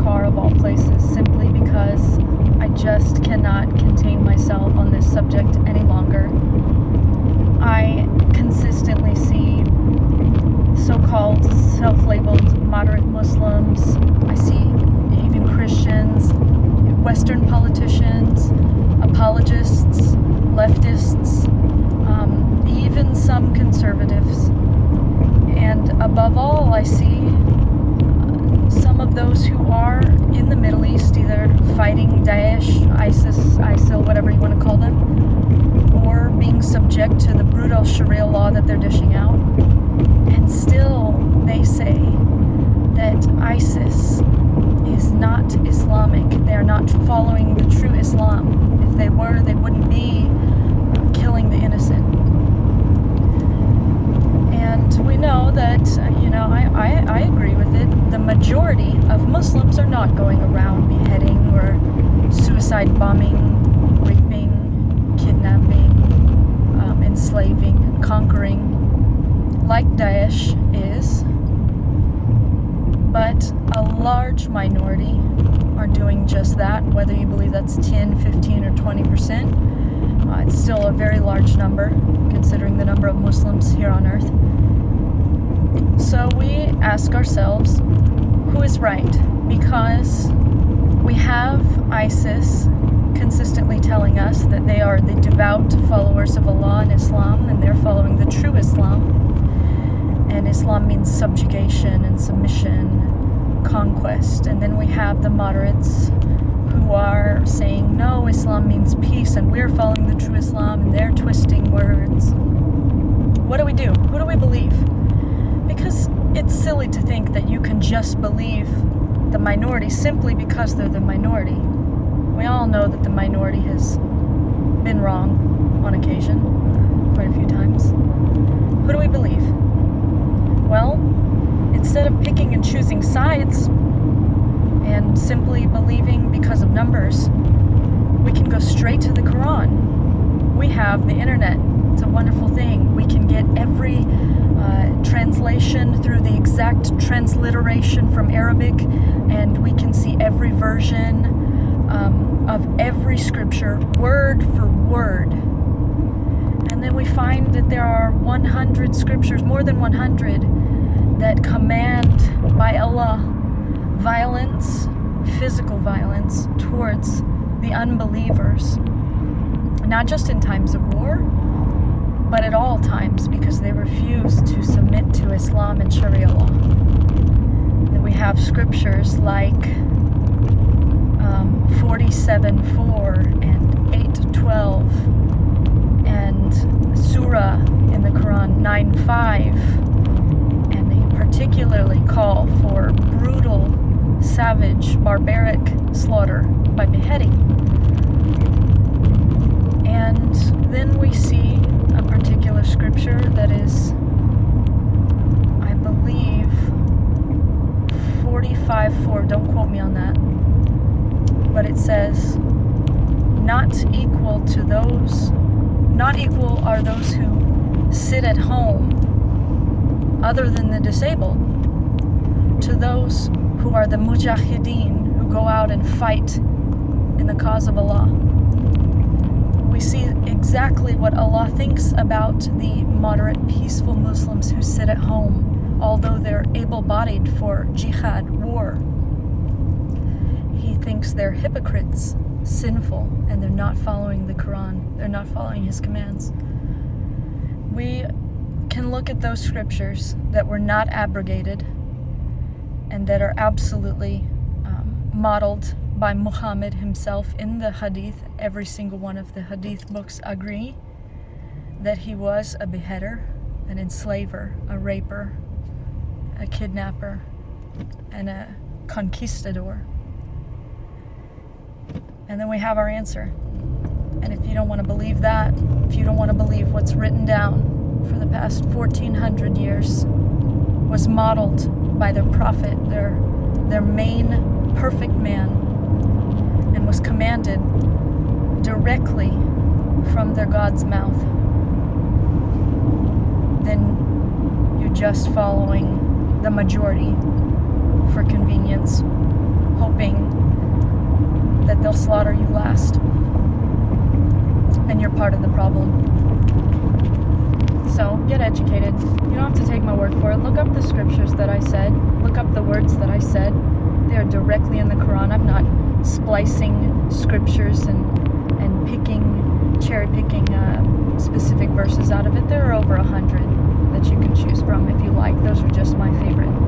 car of all places, simply because I just cannot contain myself on this subject any longer. I consistently see so-called self-labeled moderate Muslims. I see even Christians, Western politicians, apologists, leftists, even some conservatives. And above all, I see some of those who are in the Middle East, either fighting Daesh, ISIS, ISIL, whatever you want to call them, or being subject to the brutal Sharia law that they're dishing out. And still, they say that ISIS is not Islamic. They are not following the true Islam. If they were, they wouldn't be killing the innocent. And we know that, I agree with it. The majority of Muslims are not going around beheading or suicide bombing, raping, kidnapping, enslaving, and conquering like Daesh is. But a large minority are doing just that, whether you believe that's 10, 15, or 20%. It's still a very large number, considering the number of Muslims here on earth. So we ask ourselves, who is right? Because we have ISIS consistently telling us that they are the devout followers of Allah and Islam, and they're following the true Islam. And Islam means subjugation and submission, conquest. And then we have the moderates who are saying, no, Islam means peace, and we're following the true Islam, and they're twisting words. What do we do? Who do we believe? Because it's silly to think that you can just believe the minority simply because they're the minority. We all know that the minority has been wrong on occasion, quite a few times. Who do we believe? Well, instead of picking and choosing sides and simply believing because of numbers, we can go straight to the Quran. We have the internet. It's a wonderful thing. We can get every translation through the exact transliteration from Arabic, and we can see every version of every scripture, word for word. And then we find that there are 100 scriptures, more than 100, that command by Allah violence, physical violence, towards the unbelievers. Not just in times of war, but at all times, because they refuse to submit to Islam and Sharia law. And we have scriptures like 47:4 and 8:12, and Surah in the Quran 9:5, and they particularly call for brutal, savage, barbaric slaughter by beheading. And then we see a particular scripture that is, I believe, 45:4. Don't quote me on that. But it says, not equal are those who sit at home, other than the disabled, to those who are the mujahideen, who go out and fight in the cause of Allah. We see exactly what Allah thinks about the moderate, peaceful Muslims who sit at home, although they're able-bodied for jihad, war. He thinks they're hypocrites, sinful, and they're not following the Quran. They're not following His commands. We can look at those scriptures that were not abrogated and that are absolutely modeled by Muhammad himself in the hadith. Every single one of the hadith books agree that he was a beheader, an enslaver, a raper, a kidnapper, and a conquistador. And then we have our answer. And if you don't want to believe that, if you don't want to believe what's written down for the past 1400 years was modeled by their prophet, their main perfect man, and was commanded directly from their God's mouth, then you're just following the majority for convenience. hoping that they'll slaughter you last. And you're part of the problem. So get educated. You don't have to take my word for it. Look up the scriptures that I said. Look up the words that I said. They are directly in the Quran. I'm not splicing scriptures and cherry picking specific verses out of it. There are over 100 that you can choose from if you like. Those are just my favorite.